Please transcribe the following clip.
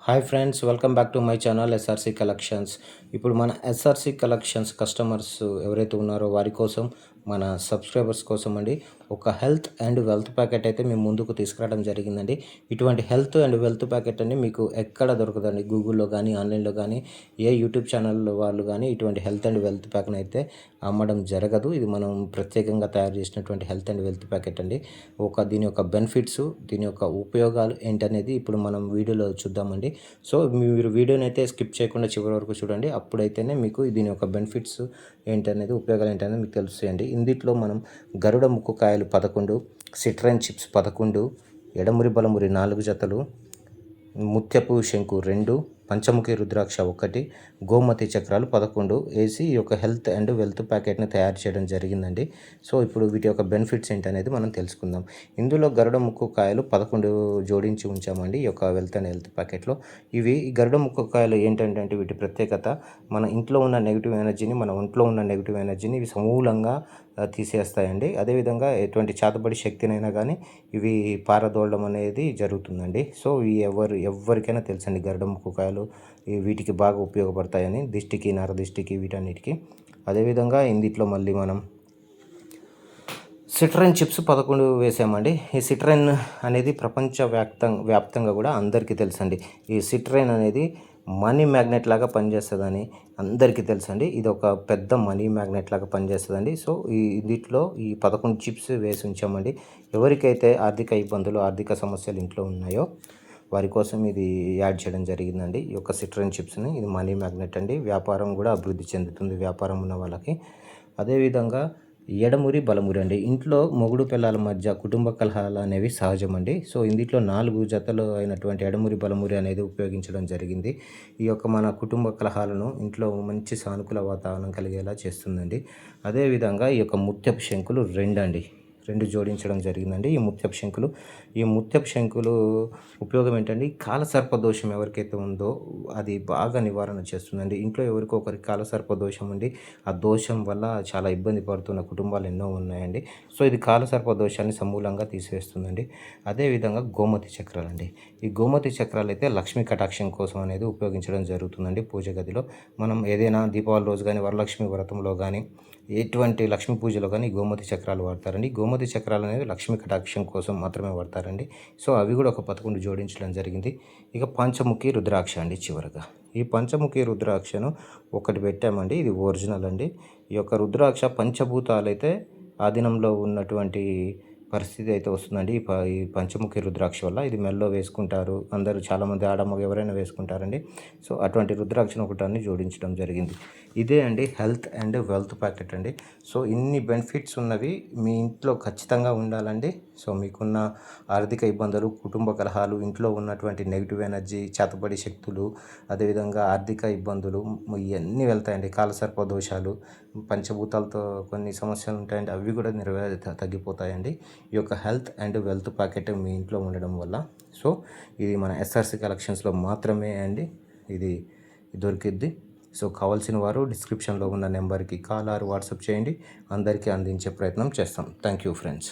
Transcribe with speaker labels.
Speaker 1: Hi friends, welcome back to my channel SRC collections. ఇప్పుడు మన SRC collections customers ఎవరైతే ఉన్నారో వారి కోసం, మన సబ్స్క్రైబర్స్ కోసం అండి ఒక హెల్త్ అండ్ వెల్త్ ప్యాకెట్ అయితే మేము ముందుకు తీసుకురావడం జరిగిందండి. ఇటువంటి హెల్త్ అండ్ వెల్త్ ప్యాకెట్ అండి మీకు ఎక్కడ దొరకదండి. గూగుల్లో కానీ, ఆన్లైన్లో కానీ, ఏ యూట్యూబ్ ఛానల్ వాళ్ళు కానీ ఇటువంటి హెల్త్ అండ్ వెల్త్ ప్యాక్ని అయితే అమ్మడం జరగదు. ఇది మనం ప్రత్యేకంగా తయారు చేసినటువంటి హెల్త్ అండ్ వెల్త్ ప్యాకెట్ అండి. దీని యొక్క బెనిఫిట్స్, దీని యొక్క ఉపయోగాలు ఏంటనేది ఇప్పుడు మనం వీడియోలో చూద్దామండి. సో మీరు వీడియోని అయితే స్కిప్ చేయకుండా చివరి వరకు చూడండి. అప్పుడైతేనే మీకు దీని యొక్క బెనిఫిట్స్ ఏంటనేది, ఉపయోగాలు ఏంటనేది మీకు తెలుస్తాయండి. ఇందులో మనం గరుడ ముక్కుకాయలు 11, సిట్రైన్ చిప్స్ 11, ఎడమురి బలమురి 4 జతలు, ముత్యపు శంకు 2, పంచముఖి రుద్రాక్ష 1, గోమతి చక్రాలు 11 వేసి ఈ యొక్క హెల్త్ అండ్ వెల్త్ ప్యాకెట్ని తయారు చేయడం జరిగిందండి. సో ఇప్పుడు వీటి యొక్క బెనిఫిట్స్ ఏంటనేది మనం తెలుసుకుందాం. ఇందులో గరుడ ముక్కు కాయలు 11 జోడించి ఉంచామండి ఈ యొక్క వెల్త్ అండ్ హెల్త్ ప్యాకెట్లో. ఈ గరుడ ముక్కు కాయలు ఏంటంటే వీటి ప్రత్యేకత, మన ఇంట్లో ఉన్న నెగిటివ్ ఎనర్జీని, మన ఒంట్లో ఉన్న నెగిటివ్ ఎనర్జీని ఇవి సమూలంగా తీసేస్తాయండి. అదేవిధంగా ఎటువంటి చేతబడి శక్తినైనా కానీ ఇవి పారదోలడం అనేది జరుగుతుందండి. సో ఎవరికైనా తెలుసండి గరుడ ముక్కు కాయలు వీటికి బాగా ఉపయోగపడతాయని, దిష్టికి, నరదిష్టికి, వీటన్నిటికీ. అదేవిధంగా ఇందులో మళ్ళీ మనం సిట్రైన్ చిప్స్ 11 వేసామండి. ఈ సిట్రైన్ అనేది వ్యాప్తంగా కూడా అందరికీ తెలుసండి. ఈ సిట్రైన్ అనేది మనీ మ్యాగ్నెట్ లాగా పనిచేస్తుందని అందరికీ తెలుసండి. ఇది ఒక పెద్ద మనీ మ్యాగ్నెట్ లాగా పనిచేస్తుందండి. సో దీంట్లో ఈ 11 చిప్స్ వేసి ఉంచామండి. ఎవరికైతే ఆర్థిక ఇబ్బందులు, ఆర్థిక సమస్యలు ఇంట్లో ఉన్నాయో వారి కోసం ఇది యాడ్ చేయడం జరిగిందండి. ఈ యొక్క సిట్రైన్ చిప్స్ని. ఇది మనీ మ్యాగ్నెట్ అండి. వ్యాపారం కూడా అభివృద్ధి చెందుతుంది వ్యాపారం ఉన్న వాళ్ళకి. అదేవిధంగా ఎడమురి బలమురి అండి. ఇంట్లో మొగుడు పిల్లల మధ్య కుటుంబ కలహాలు అనేవి సహజమండి. సో ఇందులో 4 జతలు అయినటువంటి ఎడమురి బలమురి అనేది ఉపయోగించడం జరిగింది. ఈ యొక్క మన కుటుంబ కలహాలను ఇంట్లో మంచి సానుకూల వాతావరణం కలిగేలా చేస్తుందండి. అదేవిధంగా ఈ యొక్క ముత్యపు శంకులు 2 అండి, 2 జోడించడం జరిగిందండి. ఈ ముత్యపు శంకులు ఉపయోగం ఏంటంటే, కాలసర్ప దోషం ఎవరికైతే ఉందో అది బాగా నివారణ చేస్తుందండి. ఇంట్లో ఎవరికో ఒకరికి కాలసర్ప దోషం ఉండి ఆ దోషం వల్ల చాలా ఇబ్బంది పడుతున్న కుటుంబాలు ఎన్నో ఉన్నాయండి. సో ఇది కాలసర్ప దోషాన్ని సమూలంగా తీసివేస్తుందండి. అదేవిధంగా గోమతి చక్రాలండి. ఈ గోమతి చక్రాలు అయితే లక్ష్మీ కటాక్షం కోసం అనేది ఉపయోగించడం జరుగుతుందండి. పూజ గదిలో మనం ఏదైనా దీపావళి రోజు కానీ, వరలక్ష్మి వ్రతంలో కానీ, ఎటువంటి లక్ష్మీ పూజలో కానీ గోమతి చక్రాలు వాడతారండి. గోమతి చక్రాలు అనేవి లక్ష్మీ కటాక్షం కోసం మాత్రమే వాడతారండి. సో అవి కూడా ఒక 11 జోడించడం జరిగింది. ఇక పంచముఖి రుద్రాక్ష అండి. చివరగా ఈ పంచముఖి రుద్రాక్షను ఒకటి పెట్టామండి. ఇది ఒరిజినల్ అండి. ఈ యొక్క రుద్రాక్ష పంచభూతాలైతే ఆధీనంలో ఉన్నటువంటి పరిస్థితి అయితే వస్తుందండి ఈ పంచముఖి రుద్రాక్ష వల్ల. ఇది మెల్లో వేసుకుంటారు అందరూ, చాలామంది ఆడమగ ఎవరైనా వేసుకుంటారండి. సో అటువంటి రుద్రాక్షను ఒకటాన్ని జోడించడం జరిగింది. ఇదే అండి హెల్త్ అండ్ వెల్త్ ప్యాకెట్ అండి. సో ఇన్ని బెనిఫిట్స్ ఉన్నవి మీ ఇంట్లో ఖచ్చితంగా ఉండాలండి. సో మీకున్న ఆర్థిక ఇబ్బందులు, కుటుంబ కలహాలు, ఇంట్లో ఉన్నటువంటి నెగిటివ్ ఎనర్జీ, చేతబడి శక్తులు, అదేవిధంగా ఆర్థిక ఇబ్బందులు ఇవన్నీ వెళ్తాయండి. కాలసర్ప దోషాలు, పంచభూతాలతో కొన్ని సమస్యలు ఉంటాయండి, అవి కూడా తగ్గిపోతాయండి ఈ యొక్క హెల్త్ అండ్ వెల్త్ ప్యాకెట్ మీ ఇంట్లో ఉండడం వల్ల. సో ఇది మన ఎస్ఆర్సి కలెక్షన్స్లో మాత్రమే అండి ఇది దొరికిద్ది. సో కావాల్సిన వారు డిస్క్రిప్షన్లో ఉన్న నెంబర్కి కాల్ ఆర్ వాట్సాప్ చేయండి. అందరికీ అందించే ప్రయత్నం చేస్తాం. Thank you friends.